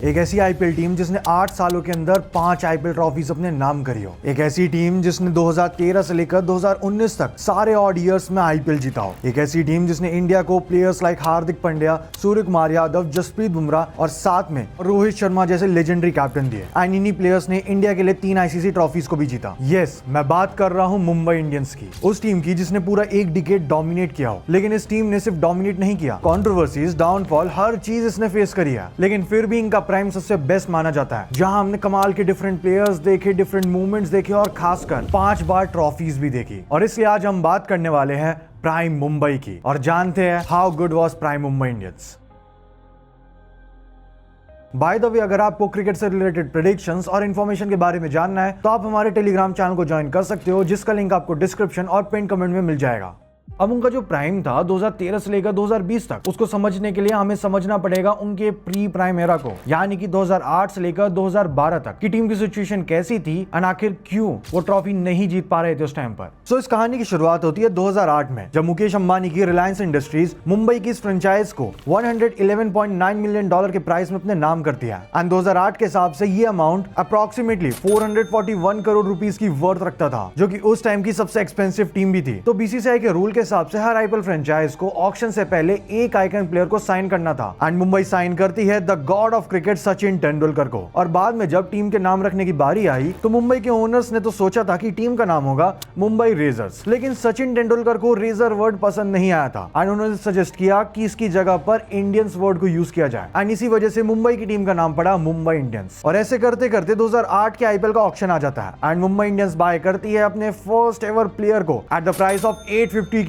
एक ऐसी IPL team जिसने 8 सालों के अंदर 5 आईपीएल ट्रॉफीज अपने नाम करी हो। एक ऐसी टीम जिसने 2013 से लेकर 2019 तक सारे ऑड ईयर्स में आईपीएल जीता हो। एक ऐसी टीम जिसने इंडिया को प्लेयर्स लाइक हार्दिक पांड्या, सूर्य कुमार यादव, जसप्रीत बुमराह और साथ में रोहित शर्मा जैसे लेजेंडरी कैप्टन दिए। एंड इन्हीं प्लेयर्स ने इंडिया के लिए 3 आईसीसी ट्रॉफीज को भी जीता। यस, मैं बात कर रहा हूँ मुंबई इंडियंस की, उस टीम की जिसने पूरा एक डिकेड डोमिनेट किया हो। लेकिन इस टीम ने सिर्फ डोमिनेट नहीं किया, कंट्रोवर्सीज, डाउनफॉल, हर चीज इसने फेस करी है। लेकिन फिर भी इनका प्राइम सबसे बेस्ट माना जाता है, जहां हमने कमाल के डिफरेंट प्लेयर्स देखे, डिफरेंट मूवमेंट्स देखे और खासकर 5 बार ट्रॉफीज भी देखी। और इसलिए आज हम बात करने वाले हैं प्राइम मुंबई की और जानते हैं how good was prime Mumbai Indians. By the way, अगर आपको क्रिकेट से रिलेटेड प्रेडिक्शंस और इन्फॉर्मेशन के बारे में जानना है तो आप हमारे टेलीग्राम चैनल को ज्वाइन कर सकते हो, जिसका लिंक आपको डिस्क्रिप्शन और पिन कमेंट में मिल जाएगा। अब उनका जो प्राइम था 2013 से लेकर 2020 तक, उसको समझने के लिए हमें समझना पड़ेगा उनके प्री प्राइम एरा को, यानी कि 2008 से लेकर 2012 तक की टीम की सिचुएशन कैसी थी और आखिर क्यों वो ट्रॉफी नहीं जीत पा रहे थे उस टाइम पर। सो इस कहानी की शुरुआत होती है 2008 में, जब मुकेश अंबानी की रिलायंस इंडस्ट्रीज मुंबई की इस फ्रेंचाइज को $111.9 मिलियन के प्राइस में अपने नाम करती है। एंड 2008 के हिसाब से ये अमाउंट अप्रोक्सीमेटली 441 करोड़ रुपीस की वर्थ रखता था, जो कि उस टाइम की सबसे एक्सपेंसिव टीम भी थी। तो बीसीसीआई के रूल के हिसाब से हर आईपीएल फ्रेंचाइज को ऑक्शन से पहले एक आइकन प्लेयर को साइन करना था। एंड मुंबई साइन करती है the God of cricket Sachin Tendulkar को। और बाद में जब टीम के नाम रखने की बारी आई तो मुंबई के ओनर्स ने तो सोचा था कि टीम का नाम होगा मुंबई रेजर्स, लेकिन सचिन तेंदुलकर को रेजर वर्ड पसंद नहीं आया था एंड उन्होंने सजेस्ट किया कि इसकी जगह पर इंडियंस वर्ड को यूज किया जाए। एंड इसी वजह से मुंबई की टीम का नाम पड़ा मुंबई इंडियंस। और ऐसे करते करते 2008 के आईपीएल का ऑक्शन आ जाता है एंड मुंबई इंडियंस बाय करती है अपने फर्स्ट एवर प्लेयर को eight the price of $850K,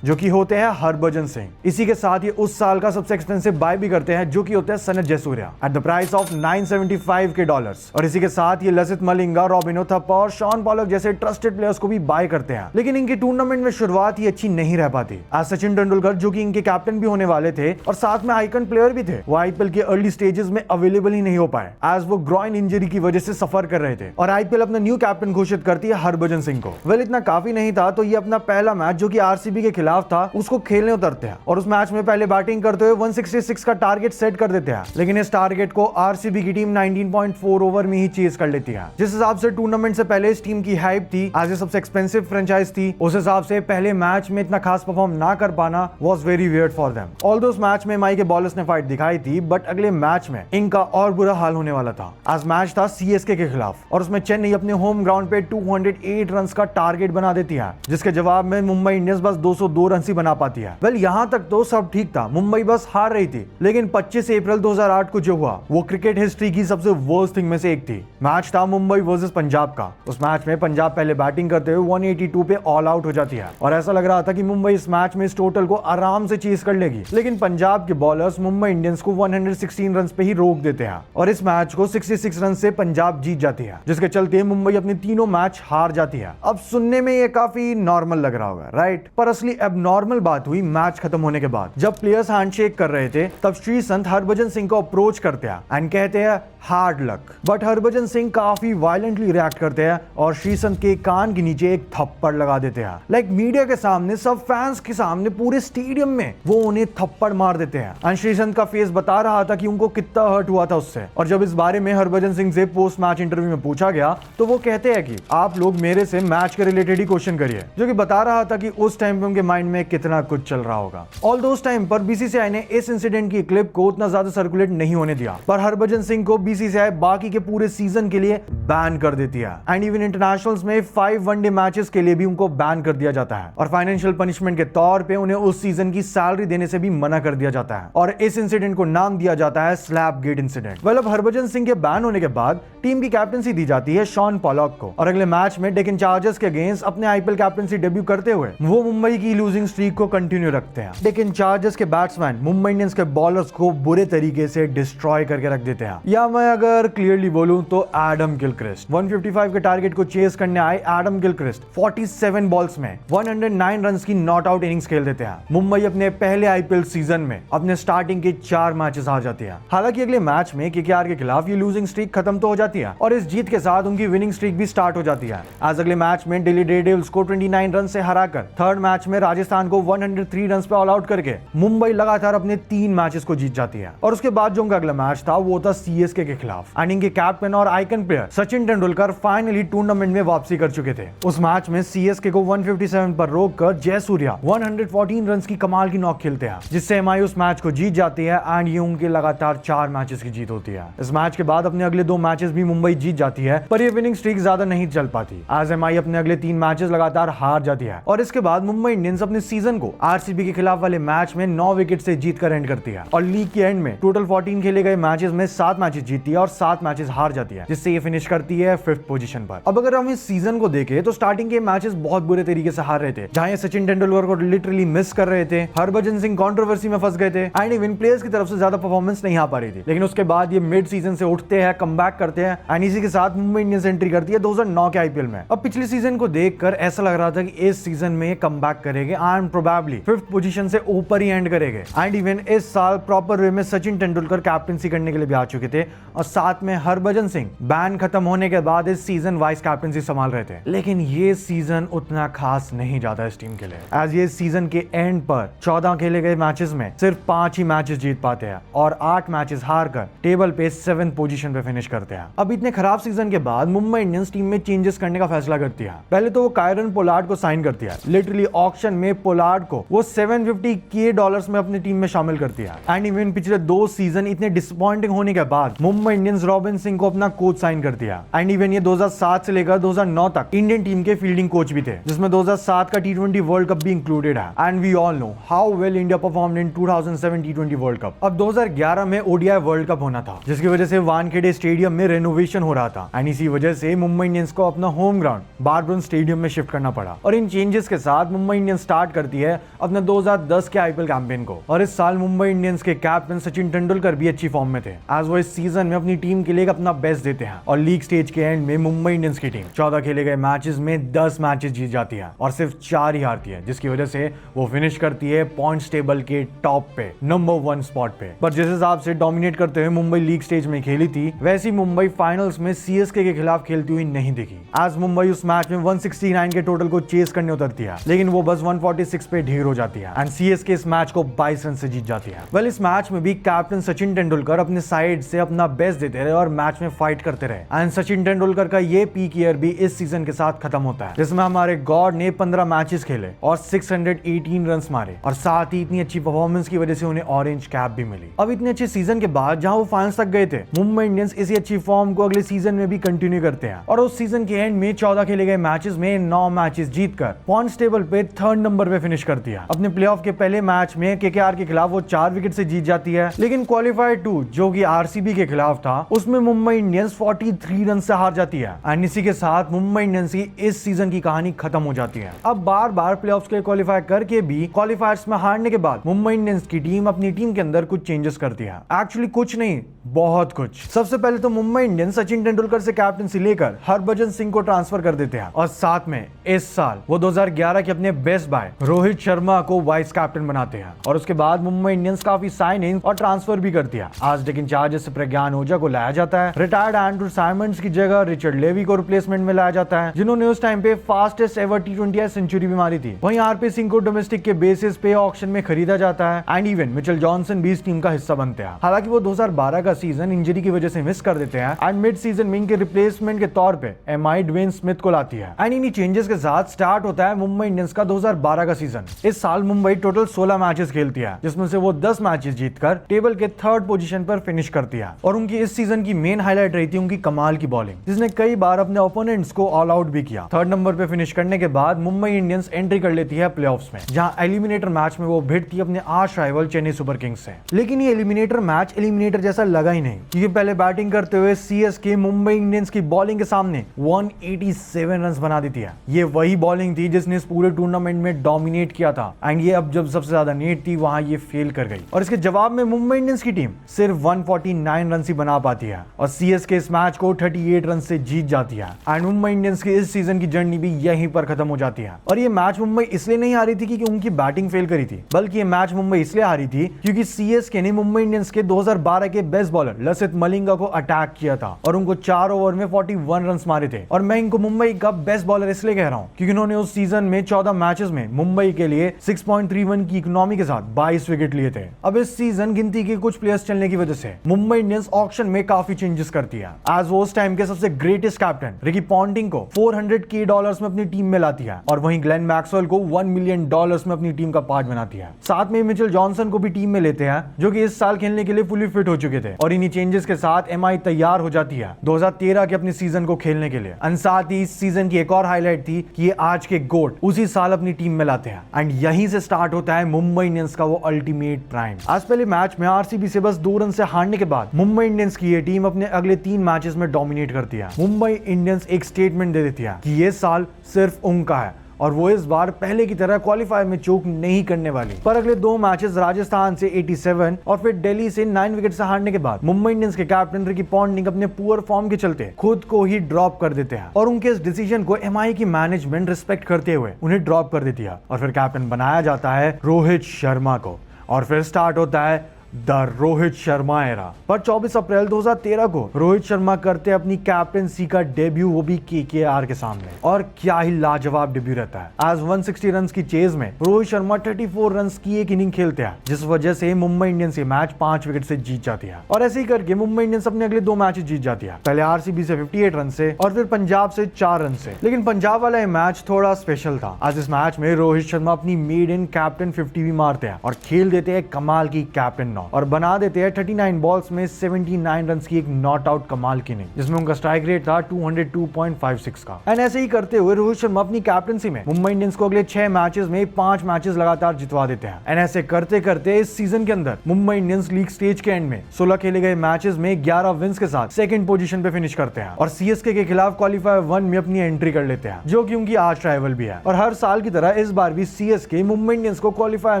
जो कि होते हैं हरभजन सिंह। इसी के साथ ये उस साल का सबसे एक्सपेंसिव बाय भी करते हैं, जो कि होते हैं Sanath Jayasuriya at the price of $975K। और इसी के साथ ये लसित मलिंगा, रॉबिनो थप्पा और शॉन पॉलक जैसे ट्रस्टेड प्लेयर्स को भी बाय करते हैं। लेकिन इनकी टूर्नामेंट में शुरुआत ही अच्छी नहीं रह पाती। आज सचिन तेंदुलकर, जो कि इनके कैप्टन भी होने वाले थे और साथ में आइकन प्लेयर भी थे, वो आईपीएल के अर्ली स्टेजेस में अवेलेबल ही नहीं हो पाए, आज वो ग्रॉइन इंजरी की वजह से सफर कर रहे थे। और आईपीएल अपना न्यू कैप्टन घोषित करती है हरभजन सिंह को। वेल, इतना काफी नहीं था तो ये अपना पहला मैच, जो कि आरसीबी के खिलाफ था, उसको खेलने उतरते हैं और उस मैच में पहले बैटिंग करते हुए 166 का टारगेट सेट कर देते हैं। लेकिन इस टारगेट को आरसीबी की टीम 19.4 ओवर में ही चेज कर लेती है। जिस हिसाब से टूर्नामेंट से पहले इस टीम की हाइप थी, आज ये सबसे एक्सपेंसिव फ्रेंचाइज थी, उस हिसाब से पहले मैच में इतना खास परफॉर्म ना कर पाना was very weird for them. Although उस मैच में एमआई के बॉलर्स ने फाइट दिखाई थी, बट अगले मैच में इनका और बुरा हाल होने वाला था। आज मैच था सीएसके के खिलाफ और उसमें चेन्नई अपने होम ग्राउंड पे 208 रन का टारगेट बना देती है, जिसके जवाब में मुंबई इंडियंस बस 202 रन ही बना पाती है। वेल, यहां तक तो सब ठीक था, मुंबई बस हार रही थी। लेकिन 25 अप्रैल 2008 को जो हुआ वो क्रिकेट हिस्ट्री की सबसे वर्स्ट थिंग में से एक थी। मैच था मुंबई वर्सेस पंजाब का। उस मैच में पंजाब पहले बैटिंग करते हुए 182 पे ऑल आउट हो जाती है और ऐसा लग रहा था कि मुंबई इस मैच में इस टोटल को आराम से चेज कर लेगी। लेकिन पंजाब के बॉलर्स मुंबई इंडियंस को 116 रन पे ही रोक देते हैं और इस मैच को 66 रन से पंजाब जीत जाती है, जिसके चलते मुंबई अपने तीनों मैच हार जाती है। अब सुनने में ये काफी नॉर्मल लग रहा होगा, राइट? पर असली एबनॉर्मल बात हुई मैच खत्म होने के बाद। जब प्लेयर्स हैंडशेक कर रहे थे तब श्रीसंत हरभजन सिंह को अप्रोच करते हैं एंड कहते हैं hard luck, but Harbhajan Singh काफी वायलेंटली रिएक्ट करते हैं और श्रीसंत के कान के नीचे एक थप्पड़ लगा देते हैं। लाइक मीडिया के सामने, सब फैंस के सामने, पूरे स्टेडियम में वो उन्हें थप्पड़ मार देते हैं एंड श्रीसंत का फेस बता रहा था कि उनको कितना हर्ट हुआ था उससे। और जब इस बारे में हरभजन सिंह से पोस्ट मैच इंटरव्यू में पूछा गया तो वो कहते हैं कि आप लोग मेरे से मैच के रिलेटेड ही क्वेश्चन करिए, जो कि बता रहा था कि उस टाइम पे उनके माइंड में कितना कुछ चल रहा होगा। ऑल्दो उस टाइम पर बीसीसीआई ने इस इंसिडेंट की क्लिप को उतना ज्यादा सर्कुलेट नहीं होने दिया, पर हरभजन सिंह को बीसीसीआई बाकी के पूरे सीजन के लिए बैन कर देती है एंड इवन इंटरनेशनल्स में 5 वनडे मैचेस के लिए भी उनको बैन कर दिया जाता है और फाइनेंशियल पनिशमेंट के तौर पे उन्हें उस सीजन की सैलरी देने से भी मना कर दिया जाता है और इस इंसिडेंट को नाम दिया जाता है स्लैप गेट इंसिडेंट। वेल, अब हरभजन सिंह के बैन होने के बाद टीम की कैप्टनसी दी जाती है शॉन पॉलक को और अगले मैच में डेक्कन चार्जर्स के अगेंस्ट अपने आईपीएल कैप्टनसी डेब्यू करते हुए वो मुंबई की लूजिंग स्ट्रीक को कंटिन्यू रखते हैं। डेक्कन चार्जर्स के बैट्समैन मुंबई इंडियंस के बॉलर्स को बुरे तरीके से डिस्ट्रॉय करके रख देते हैं, या मैं अगर क्लियरली बोलूं तो एडम गिलक्रिस्ट 155 के टारगेट को चेस करने आए एडम गिलक्रिस्ट 47 बॉल्स में 109 रन की नॉट आउट इनिंग्स खेल देते हैं। मुंबई अपने पहले आईपीएल सीजन में अपने स्टार्टिंग के 4 मैचेस हार जाती है। हालांकि अगले मैच में केकेआर के खिलाफ ये लूजिंग स्ट्रीक खत्म तो हो जाती है और इस जीत के साथ उनकी विनिंग स्ट्रीक भी स्टार्ट हो जाती है। आज अगले मैच में दिल्ली डेयरडेविल्स को 29 रन से हराकर 3rd थर्ड मैच में राजस्थान को 103 रन पे ऑल आउट करके मुंबई लगातार अपने 3 मैचेस को जीत जाती है। और उसके बाद जो उनका अगला मैच था वो था सीएसके के खिलाफ एंड इनके कैप्टन और icon player Sachin Tendulkar finally tournament में वापसी कर चुके थे। उस मैच में सीएसके को 157 पर रोककर जयसूर्या 114 रन की कमाल की नॉक खेलते हैं, जिससे एमआई उस मैच को जीत जाती है एंड ये उनके लगातार 4 मैचेस की जीत होती है। इस मैच के बाद अपने अगले 2 मैचेस भी मुंबई जीत जाती है, पर ये विनिंग स्ट्रीक ज्यादा नहीं चल पाती आज एमआई अपने अगले 3 मैचेस लगातार हार जाती है। और इसके बाद मुंबई इंडियंस अपने सीजन को आरसीबी के खिलाफ वाले मैच में 9 विकेट से जीत कर एंड करती है और लीग के एंड में टोटल 14 खेले गए मैचेस में 7 मैचेस जीतती है और 7 मैचेस हार जाती है, जिससे ये फिनिश करती है 5th पोजीशन पर। अब अगर हम इस सीजन को देखें तो स्टार्टिंग के मैचेस बहुत बुरे तरीके से हार रहे थे, जहां ये सचिन तेंदुलकर को लिटरली मिस कर रहे थे, हरभजन सिंह कंट्रोवर्सी में फंस गए थे एंड इवन प्लेयर्स की तरफ से ज्यादा परफॉर्मेंस नहीं आ पा रही थी। लेकिन उसके बाद ये मिड सीजन से उठते हैं, कमबैक करते हैं एंड इसी के साथ मुंबई इंडियंस एंट्री करती है 2009 के आईपीएल में। अब पिछले सीजन को देखकर ऐसा लग रहा था कि इस सीजन में ये कमबैक करेंगे एंड प्रोबेबली 5th पोजीशन से ऊपर ही एंड करेंगे एंड इवन इस साल प्रॉपर वे में सचिन तेंदुलकर कैप्टनसी करने के लिए भी आ चुके थे और साथ में हरभजन सिंह बैन खत्म होने के बाद इस सीजन वाइस कैप्टनसी संभाल रहे थे। लेकिन ये सीजन उतना खास नहीं जाता इस टीम के लिए, एज ये सीजन के एंड पर 14 खेले गए मैचेस में सिर्फ 5 ही मैचेस जीत पाते हैं और 8 मैचेस हार कर टेबल पे 7th पोजीशन पे फिनिश करते हैं। अब इतने खराब सीजन के बाद मुंबई इंडियंस टीम में चेंजेस करने का फैसला करती है। पहले तो वो कायरन पोलार्ड को साइन करती है, लिटरली ऑक्शन में पोलार्ड को वो $750K में अपनी टीम में शामिल करती है एंड इवन पिछले 2 सीजन इतने डिसअपॉइंटिंग होने के बाद मुंबई इंडियंस रॉबिन सिंह को अपना कोच साइन करती है एंड इवन ये 2007 से लेकर 2009 तक इंडियन टीम के फील्डिंग कोच भी थे, जिसमें 2007 का T20 वर्ल्ड कप भी इंक्लूडेड है and we all know how well India performed in 2007 T20 world cup. अब 2011 में ओडीआई वर्ल्ड कप होना था, जिसकी वजह से वानखेड़े स्टेडियम में रेनोवेशन हो रहा था एंड इसी वजह से मुंबई इंडियंस को अपना होम ग्राउंड बारबन स्टेडियम में शिफ्ट करना पड़ा। और इन चेंजेस के साथ मुंबई इंडियंस स्टार्ट करती है अपने 2010 के आईपीएल कैंपेन को और इस साल मुंबई इंडियंस के कैप्टन सचिन तेंदुलकर भी अच्छी फॉर्म में थे, आज वो इस सीजन में अपनी टीम के लिए अपना बेस्ट देते हैं और लीग स्टेज के एंड में मुंबई इंडियंस की टीम 14 खेले गए मैचेस में 10 मैचेस जीत जाती है और सिर्फ 4 ही हारती है, जिसकी वजह से वो फिनिश करती है पॉइंट्स टेबल के टॉप पे नंबर 1 स्पॉट पे। पर जिस हिसाब से डोमिनेट करते हुए मुंबई लीग स्टेज में खेली थी, वैसी मुंबई फाइनल्स में सीएसके के खिलाफ खेलती हुई नहीं दिखी। आज मुंबई उस मैच में 169 के टोटल को चेस करने उतरती है, लेकिन वो बस 146 पे ढेर हो जाती है एंड सीएसके इस मैच को 22 रन से जीत जाती है। वेल, इस मैच में भी कैप्टन सचिन तेंदुलकर अपने साइड से अपना बेस्ट देते रहे और मैच में फाइट करते रहे एंड सचिन तेंदुलकर का ये पीक ईयर भी इस सीजन के साथ खत्म होता है, जिसमें हमारे गॉड ने 15 मैचेस खेले और 618 रन मारे और साथ ही इतनी अच्छी परफॉर्मेंस की वजह से उन्हें ऑरेंज कैप भी मिली। अब इतने अच्छे सीजन के बाद जहां वो फाइनल्स तक गए थे, मुंबई इंडियंस इसी अच्छी फॉर्म को अगले सीजन में भी कंटिन्यू करते हैं और उस सीजन के एंड में 14 खेले गए मैचेस में 9 मैचेस जीतकर पॉइंट्स टेबल पे 3rd नंबर पे फिनिश करती है। अपने प्लेऑफ के पहले मैच में केकेआर के खिलाफ वो 4 विकेट से जीत जाती है, लेकिन क्वालिफायर 2 जो कि आरसीबी के खिलाफ था, उसमें मुंबई इंडियंस 43 रन से हार जाती है एंड इसी के साथ मुंबई इंडियंस की इस सीजन की कहानी खत्म हो जाती है। अब बार बार प्लेऑफ्स के क्वालिफाई करके भी क्वालिफायर्स में हारने के बाद मुंबई इंडियंस की टीम अपनी टीम के अंदर कुछ चेंजेस करती है। एक्चुअली कुछ नहीं, बहुत कुछ। सबसे पहले तो मुंबई इंडियंस सचिन तेंदुलकर से कैप्टनसी लेकर हरभजन सिंह को ट्रांसफर कर देते हैं और साथ में इस साल वो 2011 के अपने बेस्ट बाय रोहित शर्मा को वाइस कैप्टन बनाते हैं और उसके बाद मुंबई इंडियंस काफी साइनिंग और ट्रांसफर भी करती है। आज टेकिंग चार्जेस से प्रज्ञान ओझा को लाया जाता है, रिटायर्ड एंड्रू साइमंड्स की जगह रिचर्ड लेवी को रिप्लेसमेंट में लाया जाता है, जिन्होंने उस टाइम पे फास्टेस्ट एवर T20 सेंचुरी भी मारी थी। वहीं आरपी सिंह को डोमेस्टिक के बेसिस पे ऑक्शन में खरीदा जाता है एंड इवन मिचेल जॉनसन भी इस टीम का हिस्सा बनते हैं। हालांकि वो 2012 का सीजन इंजरी की वजह से मिस कर देते हैं एंड मिड सीजन में इनके रिप्लेसमेंट के तौर पे एमआई ड्वेन स्मिथ को लाती है एंड इन्हीं चेंजेस के साथ स्टार्ट होता है मुंबई इंडियंस का 2012 का सीजन। इस साल मुंबई टोटल 16 मैचेस खेलती है, जिसमें से वो 10 मैचेस जीतकर टेबल के 3rd पोजीशन पर फिनिश करती है और उनकी इस सीजन की मेन हाईलाइट रही थी उनकी कमाल की बॉलिंग, जिसने कई बार अपने ओपोनेंट्स को ऑल आउट भी किया। 3rd नंबर पे फिनिश करने के बाद मुंबई इंडियंस एंट्री कर लेती है प्लेऑफ्स में, जहां एलिमिनेटर मैच में वो भिड़ती अपने arch rival Chennai super Kings से। लेकिन ये एलिमिनेटर मैच एलिमिनेटर जैसा लगा ही नहीं, क्योंकि पहले बैटिंग करते हुए सीएसके मुंबई इंडियंस की बॉलिंग के सामने 187 रन बना देती है। ये वही बॉलिंग थी जिसने इस पूरे टूर्नामेंट में डोमिनेट किया था एंड ये अब जब सबसे ज्यादा नीड थी वहां ये फेल कर गई और इसके जवाब में मुंबई इंडियंस की टीम सिर्फ 149 रन ही बना पाती है और सीएसके इस मैच को 38 रन से जीत जाती है एंड मुंबई इंडियंस की इस सीजन की जर्नी भी यहीं पर खत्म हो जाती है। और ये मैच मुंबई इसलिए नहीं हारी थी क्योंकि उनकी बैटिंग फेल करी थी, बल्कि ये मैच मुंबई इसलिए हारी थी क्योंकि सीएसके ने मुंबई इंडियंस के 2012 के बेस्ट बॉलर लसित मलिंगा को अटैक किया था और उनको 4 ओवर में 41 रन मारे थे। और मैं इनको मुंबई का बेस्ट बॉलर इसलिए कह रहा हूं क्योंकि उन्होंने उस सीजन में 14 14 मैचेस में मुंबई के लिए 6.31 की इकोनॉमी के साथ 22 विकेट लिए थे। अब इस सीजन गिनती के कुछ प्लेयर्स चलने की वजह से मुंबई इंडियंस ऑक्शन में काफी चेंजेस करती है। एज वो उस टाइम के सबसे ग्रेटेस्ट कैप्टन रिकी पॉन्टिंग को $400K में अपनी टीम में लाती है और वहीं ग्लेन मैक्सवेल को $1 मिलियन में अपनी टीम का पार्ट बनाती है। साथ में मिचेल जॉनसन को भी टीम में लेते हैं जो कि इस साल खेलने के लिए फुली फिट हो चुके थे और इन्हीं चेंजेस के साथ एमआई तैयार हो जाती है 2013 के अपने सीजन को खेलने के लिए। एंड साथ ही इस सीजन की एक और हाईलाइट थी कि ये आज के गोट उसी साल अपनी टीम में लाते हैं एंड यहीं से स्टार्ट होता है मुंबई इंडियंस का वो अल्टीमेट प्राइम। आज पहले मैच में आरसीबी से बस 2 रन से हारने के बाद मुंबई इंडियंस की ये टीम अपने अगले 3 मैचेस में डोमिनेट करती है। मुंबई इंडियंस एक स्टेटमेंट दे देती है कि ये साल सिर्फ उनका है और वो इस बार पहले की तरह क्वालिफायर में चूक नहीं करने वाली। पर अगले 2 मैचेस राजस्थान से 87 और फिर दिल्ली से 9 विकेट से हारने के बाद मुंबई इंडियंस के कैप्टन रिकी पॉन्टिंग अपने पुअर फॉर्म के चलते खुद को ही ड्रॉप कर देते हैं और उनके इस डिसीजन को एमआई की मैनेजमेंट रिस्पेक्ट करते हुए उन्हें ड्रॉप कर देती है और फिर कैप्टन बनाया जाता है रोहित शर्मा को और फिर स्टार्ट होता है द रोहित शर्मा एरा। पर 24 अप्रैल 2013 को रोहित शर्मा करते अपनी कैप्टनसी का डेब्यू, वो भी केकेआर के सामने, और क्या ही लाजवाब डेब्यू रहता है। एज 160 रन की चेज में रोहित शर्मा 34 रन की एक इनिंग खेलते हैं जिस वजह से मुंबई इंडियंस ये मैच 5 विकेट से जीत जाती है और ऐसे ही करके मुंबई इंडियंस अपने अगले 2 मैच जीत जाती है, पहले आरसीबी से 58 रन से और फिर पंजाब से 4 रन से। लेकिन पंजाब वाला ये मैच थोड़ा स्पेशल था। आज इस मैच में रोहित शर्मा अपनी मेड इन कैप्टन 50 भी मारते हैं और खेल देते हैं कमाल की कैप्टन नॉक और बना देते हैं 39 बॉल्स में 79 रन की एक नॉट आउट कमाल की इनिंग जिसमें उनका स्ट्राइक रेट था 202.56 का। एंड ऐसे ही करते हुए रोहित शर्मा अपनी कैप्टनसी में मुंबई इंडियंस को अगले 6 मैचेस में 5 मैचेस लगातार जितवा देते हैं। एंड ऐसे करते करते इस सीजन के अंदर मुंबई इंडियंस लीग स्टेज के एंड में 16 खेले गए मैचेस में 11 विंस के साथ सेकंड पोजीशन पे फिनिश करते हैं और सीएसके के खिलाफ क्वालिफायर 1 में अपनी एंट्री कर लेते हैं जो कि उनकी आर्च राइवल भी है। और हर साल की तरह इस बार भी सीएसके मुंबई इंडियंस को क्वालिफायर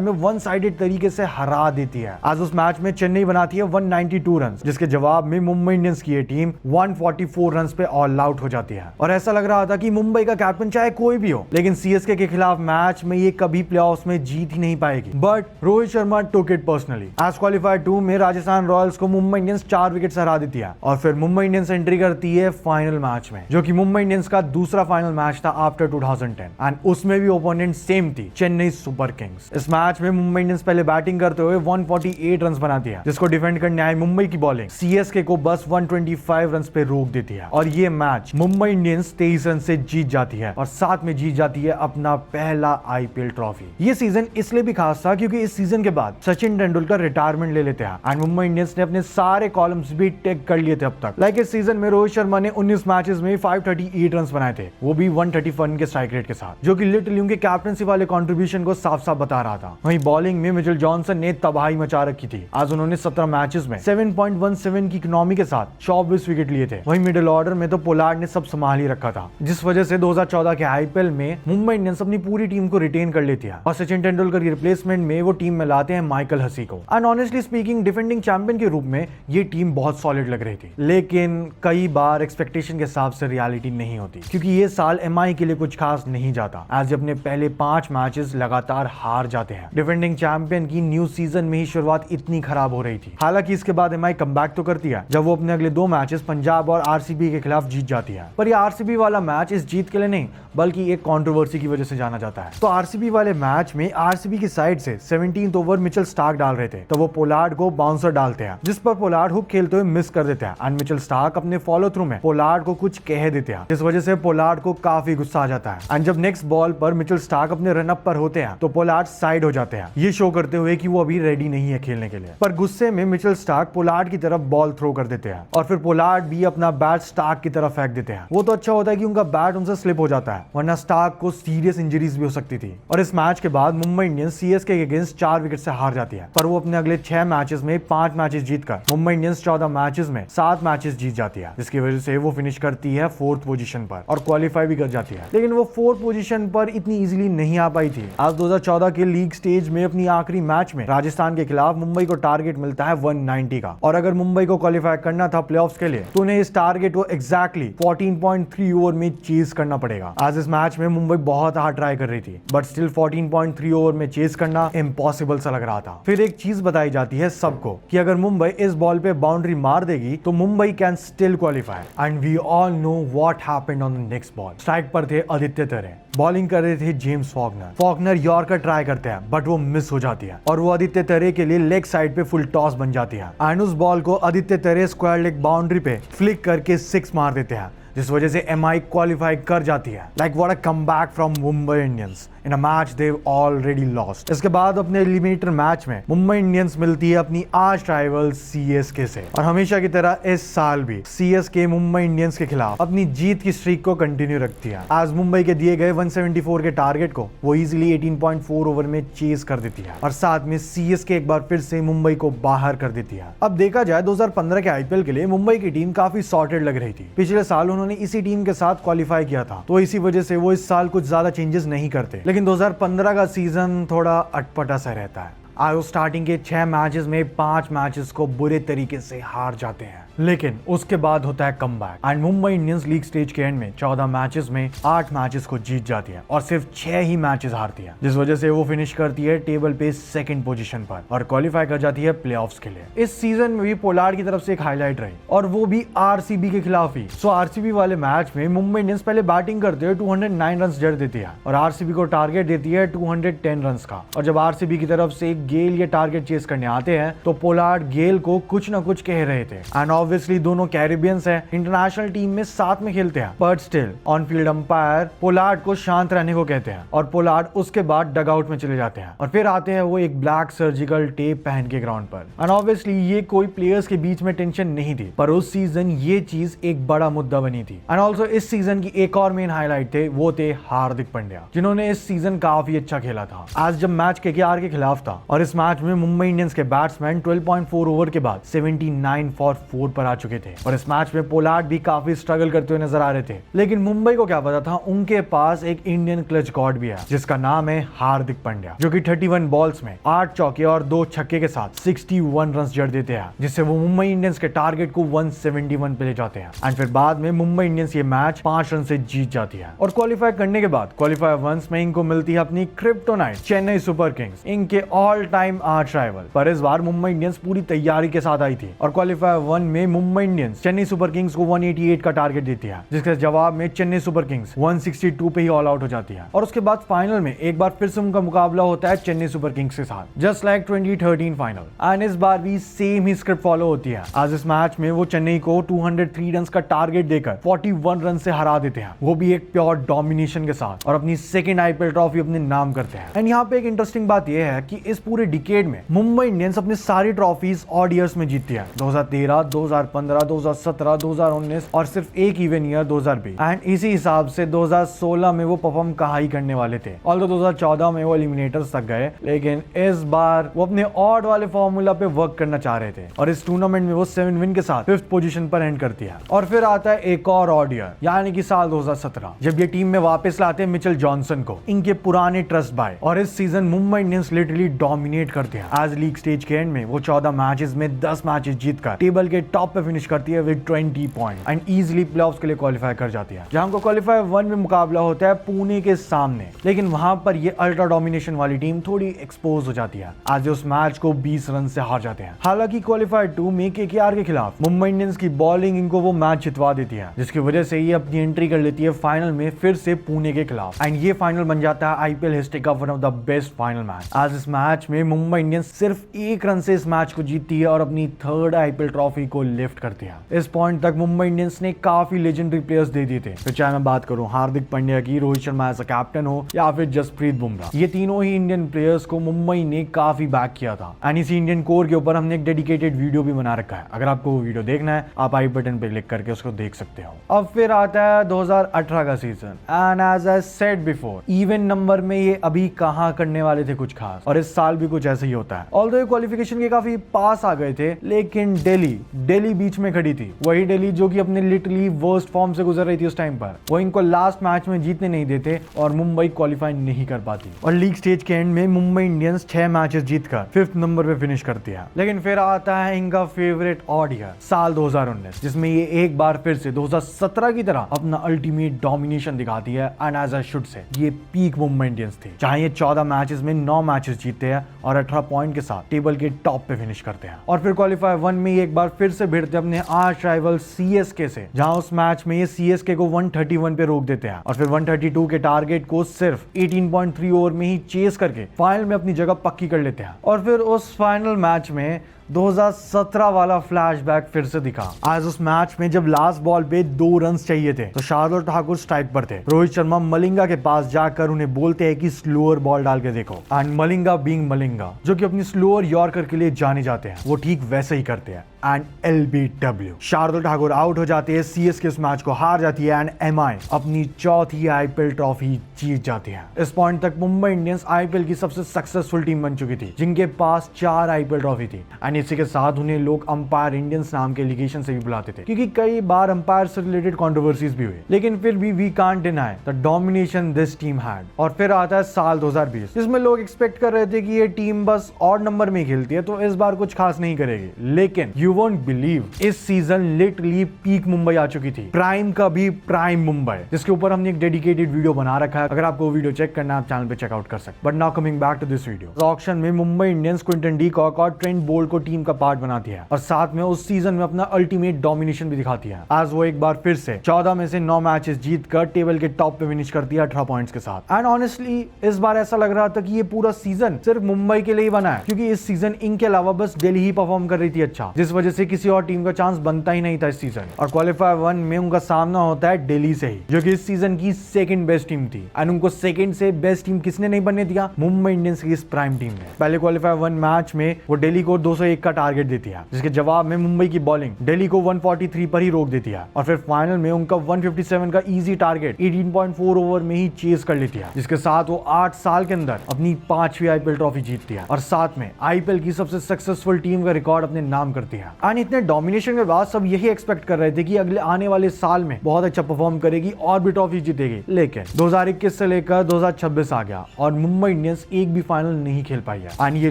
में वन साइडेड तरीके से हरा देती है। आज उस मैच में चेन्नई बनाती है 192 रन जिसके जवाब में मुंबई इंडियंस की ये टीम 144 रन पे ऑल आउट हो जाती है और ऐसा लग रहा था कि मुंबई का कैप्टन चाहे कोई भी हो लेकिन सीएसके के खिलाफ मैच में ये कभी प्लेऑफ्स में जीत ही नहीं पाएगी। But Rohit Sharma took it personally. आज क्वालिफायर 2 में राजस्थान रॉयल्स को मुंबई इंडियंस 4 विकेट से हरा देती है और फिर मुंबई इंडियंस एंट्री करती है फाइनल मैच में जो कि मुंबई इंडियंस का दूसरा फाइनल मैच था आफ्टर 2010 एंड उसमें भी ओपोनेंट सेम थी, चेन्नई सुपर किंग्स। इस मैच में मुंबई इंडियंस पहले बैटिंग करते हुए 148 रन बनाती है जिसको डिफेंड करने आई मुंबई की बॉलिंग सीएसके को बस 125 रन पे रोक देती है और ये मैच मुंबई इंडियंस 23 रन से जीत जाती है और साथ में जीत जाती है अपना पहला आईपीएल ट्रॉफी। ये सीजन इसलिए भी खास था क्योंकि इस सीजन के बाद सचिन तेंदुलकर रिटायरमेंट ले लेते हैं एंड मुंबई इंडियंस ने अपने सारे कॉलम्स भी टिक कर लिए थे अब तक। लाइक इस सीजन में रोहित शर्मा ने 19 मैचेस में 538 रन बनाए थे, वो भी 131 के स्ट्राइक रेट के साथ, जो कि लिटिल उनके कैप्टनसी वाले कंट्रीब्यूशन को साफ साफ बता रहा था। वहीं बॉलिंग में मिचेल जॉनसन ने तबाही मचा रखी थी। आज उन्होंने 17 मैचेस में 7.17 की इकोनॉमी के साथ 24 विकेट लिए थे। वहीं मिडिल ऑर्डर में तो पोलार्ड ने सब संभाल ही रखा था जिस वजह से 2014 के आईपीएल में मुंबई इंडियंस अपनी पूरी टीम को रिटेन कर लेती है और सचिन तेंदुलकर की रिप्लेसमेंट में वो टीम में लाते हैं माइकल हसी को। And honestly speaking defending champion के रूप में ये टीम बहुत सॉलिड लग रही थी लेकिन कई बार एक्सपेक्टेशन के हिसाब से रियलिटी नहीं होती क्योंकि ये साल एमआई के लिए कुछ खास नहीं जाता एज अपने पहले 5 मैचेस लगातार हार जाते हैं। डिफेंडिंग चैंपियन की न्यू सीजन में ही शुरुआत इतनी खराब हो रही थी। हालांकि इसके बाद एमआई कमबैक तो करती है जब वो अपने अगले 2 मैचेस पंजाब और आरसीबी के खिलाफ जीत जाती है। पर ये आरसीबी वाला मैच इस जीत के लिए नहीं बल्कि एक कंट्रोवर्सी की वजह से जाना जाता है। तो आरसीबी वाले मैच में आरसीबी की साइड से 17th ओवर मिचेल स्टार्क डाल रहे थे तो वो पोलार्ड को बाउंसर डालते हैं जिस पर पोलार्ड हुक खेलते हुए मिस कर देते हैं एंड मिचेल स्टार्क अपने फॉलो थ्रू में पोलार्ड को कुछ कह देते हैं जिस वजह से पोलार्ड को काफी गुस्सा आ जाता है एंड जब नेक्स्ट बॉल पर मिचेल स्टार्क अपने रन अप पर होते हैं तो पोलार्ड साइड हो जाते हैं, ये शो करते हुए कि वो अभी रेडी नहीं है खेलने के लिए। पर गुस्से में मिचेल स्टार्क पोलार्ड की तरफ बॉल थ्रो कर देते हैं और फिर पोलार्ड भी अपना बैट स्टार्क की तरफ फेंक देते हैं। वो तो अच्छा होता है कि उनका बैट उनसे स्लिप हो जाता है वरना स्टार्क को सीरियस इंजरीज भी हो सकती थी। और इस मैच के बाद मुंबई इंडियंस सीएसके के अगेंस्ट 4 विकेट से हार जाती है पर वो अपने अगले 6 मैचेस में 5 मैचेस जीतकर मुंबई इंडियंस 14 मैचेस में 7 मैचेस जीत जाती है जिसकी वजह से वो फिनिश करती है 4th पोजीशन पर और क्वालिफाई भी कर जाती है। लेकिन वो 4th पोजीशन पर इतनी इजीली नहीं आ पाई थी। आज 2014 के लीग स्टेज में अपनी आखिरी मैच में राजस्थान के खिलाफ मुंबई को टारगेट मिलता है 190 का और अगर मुंबई को क्वालिफाई करना था प्लेऑफ्स के लिए तो उन्हें इस टारगेट को एग्जैक्टली 14.3 ओवर में चेज करना पड़ेगा। आज इस मैच में मुंबई बहुत हार्ड ट्राई कर रही थी बट स्टिल 14.3 ओवर में चेज करना इम्पॉसिबल सा लग रहा था। फिर एक चीज बताई जाती है सबको कि अगर मुंबई इस बॉल पे बाउंड्री मार देगी तो Mumbai can still qualify and we all know what happened on the next ball. Strike पर थे आदित्य तरे बॉलिंग कर रहे थे जेम्स फॉकनर यॉर्कर ट्राई करते हैं बट वो मिस हो जाती है और वो आदित्य तरे के लिए लेग साइड पे फुल टॉस बन जाती है एंड उस बॉल को आदित्य तरे स्क्वायर लेग बाउंड्री पे फ्लिक करके 6 मार देते हैं, जिस वजह से एमआई क्वालिफाई कर जाती है। Like what a comeback from Mumbai Indians in a match they've already lost. इसके बाद अपने एलिमिनेटर मैच में मुंबई इंडियंस मिलती है अपनी आर्च राइवल सीएसके से और हमेशा की तरह इस साल भी सीएसके मुंबई इंडियंस के खिलाफ अपनी जीत की स्ट्रीक को कंटिन्यू रखती है। आज मुंबई के दिए गए 174 के टारगेट को वो इजीली 18.4 ओवर में चेस कर देती है और साथ में सीएसके एक बार फिर से मुंबई को बाहर कर देती है। अब देखा जाए 2015 के आईपीएल के लिए मुंबई की टीम काफी सॉर्टेड लग रही थी। पिछले साल उन्होंने इसी टीम के साथ क्वालिफाई किया था, तो इसी वजह से वो इस साल कुछ ज्यादा चेंजेस नहीं करते, लेकिन 2015 का सीजन थोड़ा अटपटा सा रहता है। आज स्टार्टिंग के 6 मैचेस में 5 मैचेस को बुरे तरीके से हार जाते हैं, लेकिन उसके बाद होता है comeback and Mumbai Indians league stage के एंड में 14 मैचेस में 8 मैचेस को जीत जाती है और सिर्फ 6 ही मैचेस हारती है, जिस वजह से वो फिनिश करती है टेबल पे 2nd पोजीशन पर और क्वालिफाई कर जाती है प्लेऑफ्स के लिए। इस सीजन में भी पोलार्ड की तरफ से एक हाईलाइट रही और वो भी आरसीबी के खिलाफ ही। सो आरसीबी वाले मैच में मुंबई इंडियंस पहले बैटिंग करते हुए 209 रन जड़ देती है और आरसीबी को टारगेट देती है 210 रन का। और जब आरसीबी की तरफ से गेल ये टारगेट चेस करने आते हैं तो पोलार्ड गेल को कुछ ना कुछ कह रहे थे एंड ऑब्वियसली दोनों कैरिबियंस हैं, इंटरनेशनल टीम में साथ में खेलते हैं, but still on field umpire Pollard को शांत रहने को कहते हैं और पोलार्ड उसके बाद डगआउट में चले जाते हैं और फिर आते हैं वो एक ब्लैक सर्जिकल टेप पहन के ग्राउंड पर। एंड ऑब्वियसली ये कोई प्लेयर्स के बीच में टेंशन नहीं थी, पर उस सीजन ये चीज एक बड़ा मुद्दा बनी थी। एंड ऑल्सो इस सीजन की एक और मेन हाईलाइट थे, वो थे हार्दिक पांड्या, जिन्होंने इस सीजन काफी अच्छा खेला था। आज जब मैच केकेआर के खिलाफ था और इस मैच में मुंबई इंडियंस के बैट्समैन 12.4 ओवर के बाद 79 फॉर 4 पर आ चुके थे और इस मैच में पोलार्ड भी काफी स्ट्रगल करते हुए नजर आ रहे थे, लेकिन मुंबई को क्या पता था उनके पास एक इंडियन क्लच गॉड भी है जिसका नाम है हार्दिक पांड्या, जो कि 31 बॉल्स में 8 चौके और 2 छक्के के साथ 61 रन जड़ देते हैं, जिससे वो मुंबई इंडियंस के टारगेट को 171 पे ले जाते हैं एंड फिर बाद में मुंबई इंडियंस ये मैच 5 रन से जीत जाती है। और क्वालिफाई करने के बाद क्वालिफायर 1 में इनको मिलती है अपनी क्रिप्टोनाइट चेन्नई सुपर किंग्स, इनके ऑल टाइम आर्च राइवल। पर इस बार मुंबई इंडियंस पूरी तैयारी के साथ आई थी और क्वालिफायर 1 में Mumbai Indians Chennai super Kings को 188 का टारगेट देती है, जिसके जवाब में चेन्नई सुपर किंग्स 162 पे ही ऑल आउट हो जाती है और उसके बाद फाइनल में एक बार फिर से उनका मुकाबला होता है चेन्नई सुपर किंग्स के साथ, जस्ट लाइक 2013 फाइनल। एंड इस बार भी सेम ही स्क्रिप्ट फॉलो होती है। आज इस मैच में वो चेन्नई को 203 रन का टारगेट देकर 41 रन से हरा देते हैं, वो भी एक प्योर डोमिनेशन के साथ, और अपनी 2nd आईपीएल ट्रॉफी अपने नाम करते हैं। एंड यहाँ पे एक इंटरेस्टिंग बात यह है कि इस पूरे डिकेड में मुंबई इंडियंस अपनी सारी ट्रॉफीज ऑड ईयर्स में जीतती है, 2013, 2015, 2017, 2019 और सिर्फ एक इवन ईयर 2020। एंड इसी हिसाब से 2016 में वो परफॉर्म कहाँ ही करने वाले थे, ऑल्दो 2014 में वो एलिमिनेटर्स तक गए, लेकिन इस बार वो अपने ऑड वाले फॉर्मूला पे वर्क करना चाह रहे थे और इस टूर्नामेंट में वो 7 विन के साथ 5th पोजीशन पर एंड करती है। और फिर आता है एक और ऑड ईयर, यानी कि साल 2017, जब ये टीम में वापस लाते हैं मिचेल जॉनसन को, इनके पुराने ट्रस्ट बाय, और इस season Mumbai Indians literally dominate करते हैं। आज लीग स्टेज के एंड में वो 14 मैचेस में 10 मैचेस जीतकर टेबल के टॉप पे फिनिश करती है with 20 point and easily playoffs के लिए क्वालिफाई कर जाती है, जहां को क्वालिफायर 1 में मुकाबला होता है पुणे के सामने, लेकिन वहां पर ये अल्ट्रा डोमिनेशन वाली टीम थोड़ी एक्सपोज हो जाती है। आज उस मैच को 20 रन से हार जाते हैं। हालांकि क्वालिफायर 2 में केकेआर के खिलाफ मुंबई इंडियंस की बॉलिंग इनको वो मैच जितवा देती है, जिसकी वजह से ये अपनी एंट्री कर लेती है फाइनल में फिर से पुणे के खिलाफ एंड ये फाइनल बन जाता है आईपीएल हिस्ट्री का one of the best final match. आज इस मैच में मुंबई इंडियंस सिर्फ 1 रन से इस मैच को जीतती है और अपनी 3rd आईपीएल ट्रॉफी को लिफ्ट करती है। इस पॉइंट तक मुंबई इंडियंस ने काफी लेजेंडरी प्लेयर्स दे दिए थे, फिर चाहे मैं बात करूं हार्दिक पांड्या की, Rohit Sharma as a captain हो या फिर जसप्रीत बुमराह, ये तीनों ही इंडियन प्लेयर्स को मुंबई ने काफी बैक किया था एंड इसी इंडियन कोर के ऊपर हमने एक डेडिकेटेड वीडियो भी बना रखा है। अगर आपको वो वीडियो देखना है आप आई बटन पे क्लिक करके उसको देख सकते हो। अब फिर आता है 2018 का season and as I said before, even number में ये अभी कहां करने वाले थे कुछ खास, और इस साल भी कुछ ऐसा ही होता है। ऑल्दो ये क्वालिफिकेशन के काफी पास आ गए थे, लेकिन दिल्ली बीच में खड़ी थी, वही दिल्ली जो कि अपने लिटरली वर्स्ट फॉर्म से गुजर रही थी उस टाइम पर, वो इनको लास्ट मैच में जीतने नहीं देते और मुंबई क्वालिफाई नहीं कर पाती और लीग स्टेज के एंड में मुंबई इंडियंस 6 मैचेस जीतकर 5th नंबर पे फिनिश करती है। लेकिन फिर आता है इनका फेवरेट ऑड ईयर, साल 2019, जिसमें ये एक बार फिर से 2017 की तरह अपना अल्टीमेट डोमिनेशन दिखाती है and as I should say ये पीक मुंबई इंडियंस थी, जहां ये 14 मैचेस में 9 मैचेस जीतते हैं और 18 पॉइंट के साथ टेबल के टॉप पे फिनिश करते हैं। और फिर क्वालिफायर 1 में एक बार फिर से भिड़ते अपने आर्च राइवल सीएसके से, जहां उस मैच में ये सीएसके को 131 पे रोक देते हैं और फिर 132 के टारगेट को सिर्फ 18.3 ओवर में ही चेस करके फाइनल में अपनी जगह पक्की कर लेते हैं। और फिर उस फाइनल मैच में 2017 वाला फ्लैशबैक फिर से दिखा। आज उस मैच में जब लास्ट बॉल पे 2 रन चाहिए थे तो शार्दुल ठाकुर स्ट्राइक पर थे। रोहित शर्मा मलिंगा के पास जाकर उन्हें बोलते हैं कि स्लोअर बॉल डाल के देखो, एंड मलिंगा बीइंग मलिंगा जो कि अपनी स्लोअर यॉर्कर के लिए जाने जाते हैं, वो ठीक वैसे ही करते हैं and LBW। Shardul Thakur out हो जाते हैं, सीएसके इस मैच को हार जाती है एंड एमआई अपनी चौथी आईपीएल ट्रॉफी जीत जाती है। इस पॉइंट तक मुंबई इंडियंस आईपीएल की सबसे सक्सेसफुल टीम बन चुकी थी, जिनके पास 4 आईपीएल ट्रॉफी थी एंड इसी के साथ उन्हें लोग अंपायर इंडियंस नाम के एलिगेशन से भी बुलाते थे, क्योंकि कई बार अंपायर से रिलेटेड कंट्रोवर्सीज भी हुई। लेकिन फिर भी we can't deny the domination this team had. और फिर आता है साल 2020, जिसमें लोग एक्सपेक्ट कर रहे थे कि ये टीम बस ऑड नंबर में खेलती है तो इस बार कुछ खास नहीं करेगी। लेकिन यू वोंट बिलीव, इस सीजन लिटरली पीक मुंबई आ चुकी थी, प्राइम का भी प्राइम मुंबई, जिसके ऊपर हमने एक डेडिकेटेड वीडियो बना रखा है। अगर आपको वीडियो चेक करना है आप चैनल पे चेकआउट कर सकते। But now coming back to this video, auction में Mumbai Indians Quinton de Kock और ट्रेंट बोल्ट को टीम का पार्ट बनाती है और साथ में उस सीजन में अपना अल्टीमेट डोमिनेशन भी दिखाती है। आज वो एक बार फिर से 14 में से 9 मैचेस जीतकर टेबल के टॉप पे फिनिश करती है 18 पॉइंट्स के साथ। एंड ऑनेस्टली इस बार ऐसा लग रहा था कि ये पूरा सीजन सिर्फ मुंबई के लिए ही बना है, क्योंकि इस सीजन इनके अलावा बस दिल्ली ही परफॉर्म कर रही थी अच्छा, जिस वजह से किसी और टीम का चांस बनता ही नहीं था इस सीजन। और क्वालिफायर 1 में उनका सामना होता है दिल्ली से ही, जो कि इस सीजन की सेकंड बेस्ट टीम थी। एंड उनको सेकंड से बेस्ट टीम किसने नहीं बनने दिया? मुंबई इंडियंस की इस प्राइम टीम ने। पहले क्वालिफायर 1 मैच में वो दिल्ली को 201 का टारगेट देती है, जिसके जवाब में मुंबई की बॉलिंग दिल्ली को 143 पर ही रोक देती है और फिर फाइनल में उनका 157 का इजी टारगेट 18.4 ओवर में ही चेस कर लेती है, जिसके साथ वो 8 साल के अंदर अपनी 5वीं आईपीएल ट्रॉफी जीतती है और साथ में आईपीएल की सबसे सक्सेसफुल टीम का रिकॉर्ड अपने नाम करती है। एंड इतने डोमिनेशन के बाद सब यही एक्सपेक्ट कर रहे थे कि अगले आने वाले साल में बहुत अच्छा परफॉर्म करेगी और भी ट्रॉफी जीतेगी। लेकिन 2021 से लेकर 2026 आ गया और मुंबई इंडियंस एक भी फाइनल नहीं खेल पाई है एंड ये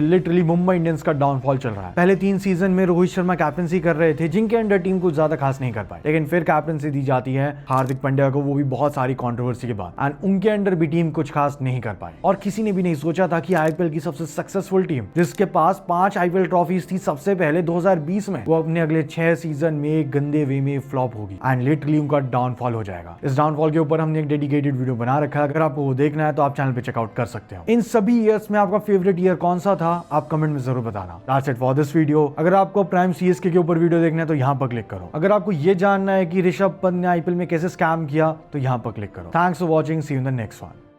लिटरली मुंबई इंडियंस का डाउनफॉल चल रहा है। पहले 3 सीजन में रोहित शर्मा कैप्टनसी कर रहे थे, जिनके अंडर टीम कुछ ज्यादा खास नहीं कर पाए, लेकिन फिर कैप्टनसी दी जाती है हार्दिक पांड्या को, वो भी बहुत सारी कंट्रोवर्सी के बाद, एंड उनके अंडर भी टीम कुछ खास नहीं कर पाई। और किसी ने भी नहीं सोचा था कि आईपीएल की सबसे सक्सेसफुल टीम, जिसके पास 5 आईपीएल ट्रॉफीज थी सबसे पहले 2020 में, वो अपने अगले 6 सीजन में गंदे वे में फ्लॉप होगी एंड लिटरली उनका डाउनफॉल हो जाएगा। इस डाउनफॉल के ऊपर हमने एक डेडिकेटेड वीडियो बना रखा है, अगर आपको वो देखना है तो आप चैनल पे चेकआउट कर सकते हो। इन सभी ईयर्स में आपका फेवरेट ईयर कौन सा था, आप कमेंट में जरूर बताना। That's it for this video. अगर आपको प्राइम सीएसके के ऊपर वीडियो देखना है तो यहाँ पर क्लिक करो। अगर आपको ये जानना है कि ऋषभ पंत ने आईपीएल में कैसे स्कैम किया तो यहाँ पर क्लिक करो। Thanks for watching, see you in the next one.